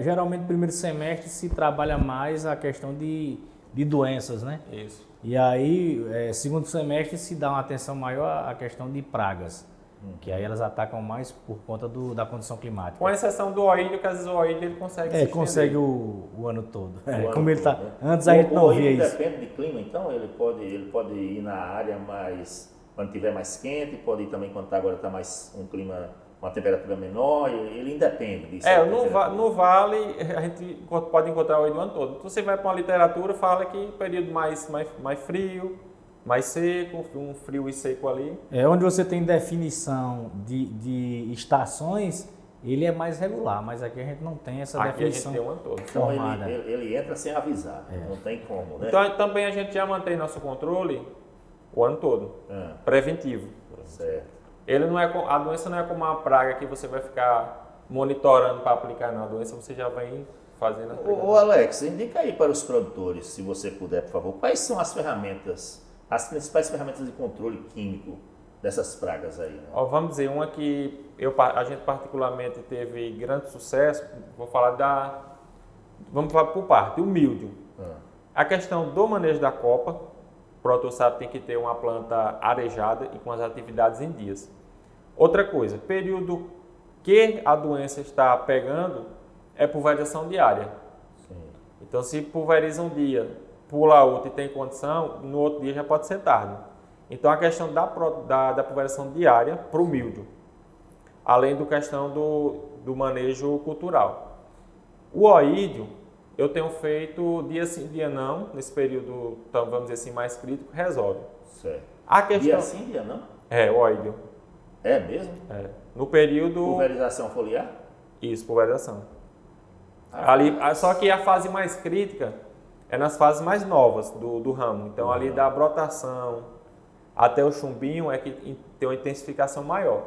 Geralmente, no primeiro semestre se trabalha mais a questão de doenças, né? Isso. E aí, segundo semestre, se dá uma atenção maior à questão de pragas, que aí elas atacam mais por conta da condição climática. Com exceção do oídio, que às vezes o oídio ele consegue se consegue estender. o ano todo. ano Como ele tá. todo, né? Antes a gente não via oídio isso. depende de clima, então ele pode ir na área mais quando estiver mais quente, pode ir também quando agora está mais um clima, uma temperatura menor, ele independe disso. No vale a gente pode encontrar o oídio o ano todo. Então, você vai para uma literatura, fala que período mais frio, mais seco, um frio e seco ali. Onde você tem definição de estações, ele é mais regular, mas aqui a gente não tem essa definição. Aqui a gente tem o ano todo. Então formada. ele entra sem avisar, não tem como, né? Então também a gente já mantém nosso controle o ano todo, preventivo. Certo. A doença não é como uma praga que você vai ficar monitorando para aplicar, não. A doença você já vem fazendo. Ô Alex, indica aí para os produtores, se você puder, por favor, quais são as principais ferramentas de controle químico dessas pragas aí? Né? Ó, vamos dizer, uma que a gente particularmente teve grande sucesso, vamos falar por parte, o míldio. A questão do manejo da copa, o produtor sabe que tem que ter uma planta arejada e com as atividades em dias. Outra coisa, período que a doença está pegando é pulverização diária. Sim. Então, se pulveriza um dia, pula outro e tem condição, no outro dia já pode ser tarde. Então, a questão da pulverização diária para o míldio, além da questão do manejo cultural. O oídio, eu tenho feito dia sim, dia não, nesse período, então, vamos dizer assim, mais crítico, resolve. Certo. A questão... Dia sim, dia não? É, o oídio. É mesmo? É. No período... Pulverização foliar? Isso, pulverização. Ali, só que a fase mais crítica é nas fases mais novas do ramo. Então, ali da brotação até o chumbinho é que tem uma intensificação maior.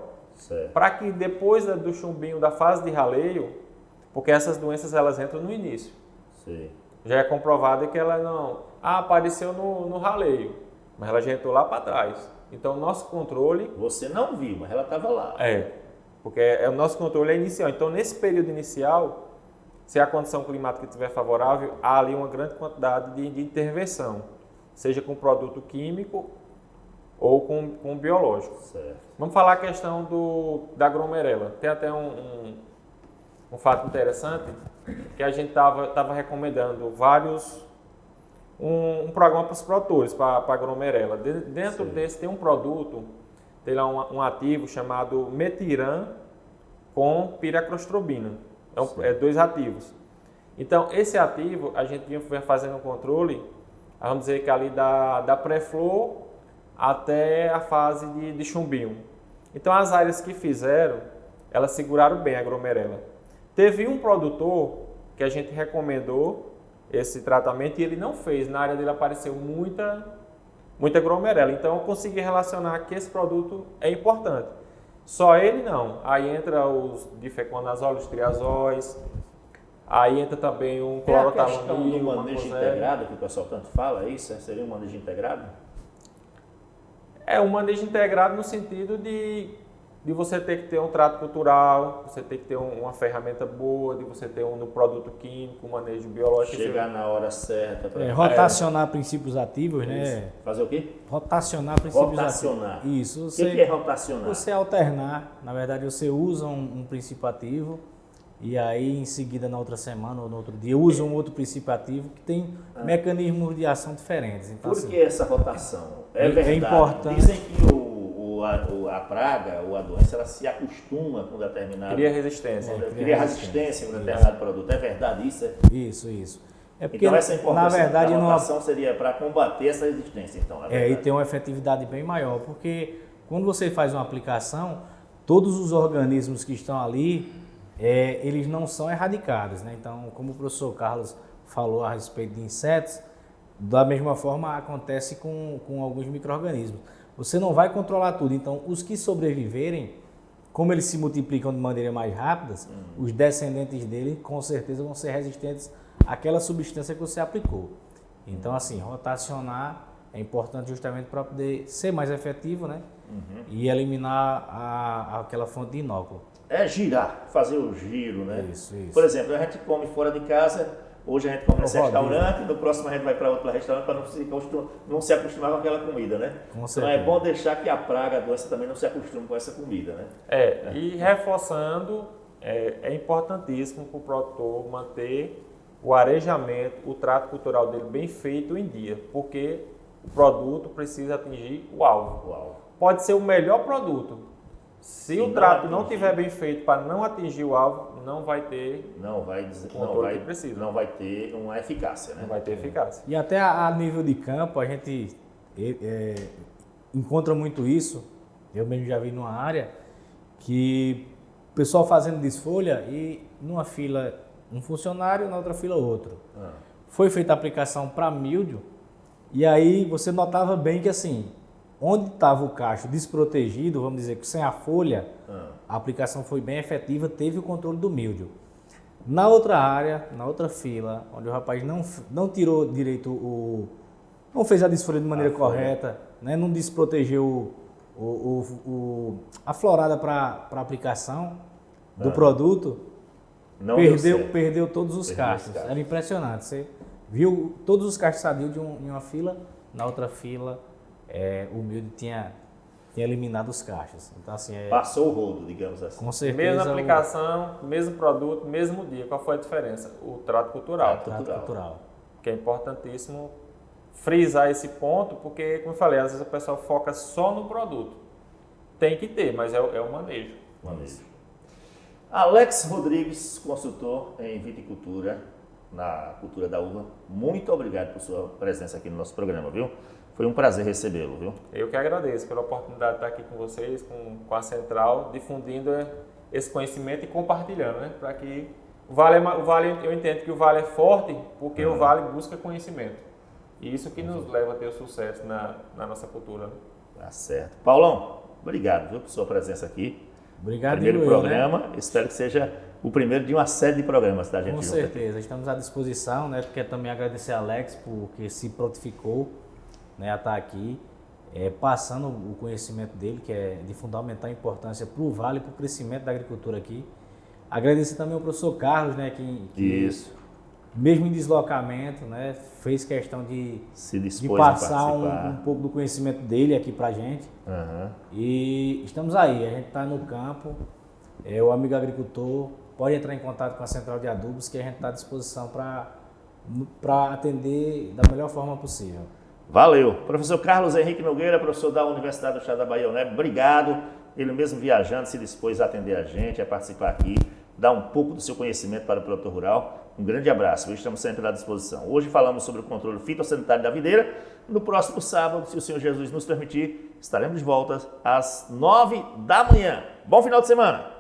Para que depois do chumbinho, da fase de raleio, porque essas doenças elas entram no início. Sim. Já é comprovado que ela não... apareceu no raleio, mas ela já entrou lá para trás. Então, o nosso controle... Você não viu, mas ela estava lá. Porque o nosso controle é inicial. Então, nesse período inicial, se a condição climática estiver favorável, há ali uma grande quantidade de intervenção, seja com produto químico ou com biológico. Certo. Vamos falar a questão da glomerela. Tem até um fato interessante, que a gente estava recomendando um programa para os produtores, para a glomerela. Dentro desse tem um produto, tem lá um ativo chamado Metiran com piraclostrobina. É 2 ativos. Então, esse ativo, a gente vinha fazendo um controle, vamos dizer que ali da pré-flor até a fase de chumbinho. Então, as áreas que fizeram, elas seguraram bem a glomerela. Teve um produtor que a gente recomendou esse tratamento e ele não fez. Na área dele apareceu muita glomerela. Então, eu consegui relacionar que esse produto é importante. Só ele não. Aí entra os difeconazole, os triazóis. Aí entra também um clorotalonil. É a questão do manejo integrado, que o pessoal tanto fala, é isso? Seria um manejo integrado? É um manejo integrado no sentido de você ter que ter um trato cultural, você ter que ter uma ferramenta boa, de você ter no produto químico, um manejo biológico. Chegar na hora certa. Rotacionar princípios ativos, né? Fazer o quê? Rotacionar princípios Rotacionar. ativos. Isso. O que é rotacionar? Você alternar. Na verdade, você usa um princípio ativo e aí em seguida, na outra semana ou no outro dia, usa um outro princípio ativo que tem mecanismos de ação diferentes. Então, por que essa rotação? É verdade. É importante. Dizem que a praga ou a doença, ela se acostuma com determinado... Cria resistência. Cria resistência com determinado produto. É verdade isso? Isso. É porque, então essa importância na verdade, da rotação seria para combater essa resistência. Então, e ter uma efetividade bem maior, porque quando você faz uma aplicação, todos os organismos que estão ali, eles não são erradicados, né? Então, como o professor Carlos falou a respeito de insetos, da mesma forma acontece com alguns micro-organismos. Você não vai controlar tudo, então os que sobreviverem, como eles se multiplicam de maneira mais rápida, os descendentes dele com certeza vão ser resistentes àquela substância que você aplicou. Então, assim, rotacionar é importante justamente para poder ser mais efetivo, né? E eliminar aquela fonte de inóculo. É girar, fazer o giro, né? Isso. Por exemplo, a gente come fora de casa, hoje a gente come nesse restaurante, no próximo a gente vai para outro restaurante para não se acostumar com aquela comida, né? Então é bom deixar que a praga, a doença também não se acostume com essa comida, né? E reforçando, é importantíssimo para o produtor manter o arejamento, o trato cultural dele bem feito em dia, porque o produto precisa atingir o alvo. Pode ser o melhor produto. Se o trato não estiver bem feito para não atingir o alvo, não vai ter que precisa. Não vai ter uma eficácia, né? Não vai ter eficácia. E até a nível de campo, a gente encontra muito isso. Eu mesmo já vi numa área que o pessoal fazendo desfolha e numa fila um funcionário, na outra fila outro. Foi feita a aplicação para míldio e aí você notava bem que assim, onde estava o cacho desprotegido, vamos dizer que sem a folha, a aplicação foi bem efetiva, teve o controle do míldio. Na outra área, na outra fila, onde o rapaz não tirou direito não fez a desfolha de maneira correta, né, não desprotegeu a florada para aplicação do Ah. produto Não deu perdeu, certo. perdeu todos os Perdeu os cachos. cachos. Era impressionante. Você viu todos os cachos sadios em uma fila, na outra fila o miúdo tinha eliminado os cachos. Então, assim, Passou o rodo, digamos assim. com certeza Mesma aplicação, mesmo produto, mesmo dia. Qual foi a diferença? O trato cultural. o trato cultural. Que é importantíssimo frisar esse ponto, porque, como eu falei, às vezes o pessoal foca só no produto. Tem que ter, mas é o manejo. Alex Rodrigues, consultor em viticultura, na cultura da uva, muito obrigado por sua presença aqui no nosso programa, viu? Foi um prazer recebê-lo, viu? Eu que agradeço pela oportunidade de estar aqui com vocês, com a Central, difundindo esse conhecimento e compartilhando, né? Para que o Vale, eu entendo que o Vale é forte porque o Vale busca conhecimento. E isso que nos leva a ter o sucesso na nossa cultura. Tá certo. Paulão, obrigado, viu, por sua presença aqui. Obrigado, Primeiro eu, programa, né? Espero que seja o primeiro de uma série de programas da gente Com junto aqui. certeza, estamos à disposição, né? Quero também agradecer a Alex porque se prontificou, né, a estar aqui, passando o conhecimento dele, que é de fundamental importância para o Vale e para o crescimento da agricultura aqui. Agradecer também ao professor Carlos, né, que Isso. mesmo em deslocamento, né, fez questão de Se de dispôs a passar participar. um pouco do conhecimento dele aqui pra gente. Aham. E estamos aí, a gente está no campo, o amigo agricultor pode entrar em contato com a Central de Adubos, que a gente está à disposição para atender da melhor forma possível. Valeu. Professor Carlos Henrique Nogueira, professor da Universidade do Estado da Bahia, UNEB, obrigado. Ele mesmo viajando se dispôs a atender a gente, a participar aqui, dar um pouco do seu conhecimento para o produtor rural. Um grande abraço, estamos sempre à disposição. Hoje falamos sobre o controle fitossanitário da videira. No próximo sábado, se o Senhor Jesus nos permitir, estaremos de volta às 9 da manhã. Bom final de semana!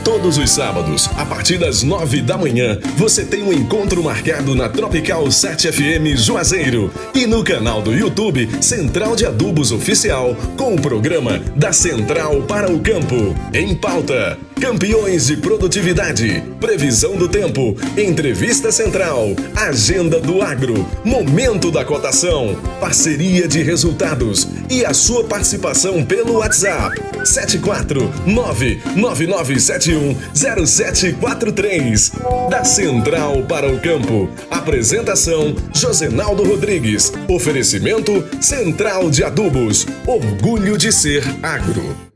Todos os sábados, a partir das 9 da manhã, você tem um encontro marcado na Tropical 7 FM Juazeiro e no canal do YouTube Central de Adubos Oficial, com o programa da Central para o Campo. Em pauta, campeões de produtividade, previsão do tempo, entrevista central, agenda do agro, momento da cotação, parceria de resultados e a sua participação pelo WhatsApp 74999710743. Da Central para o Campo. Apresentação Josenaldo Rodrigues. Oferecimento Central de Adubos. Orgulho de ser agro.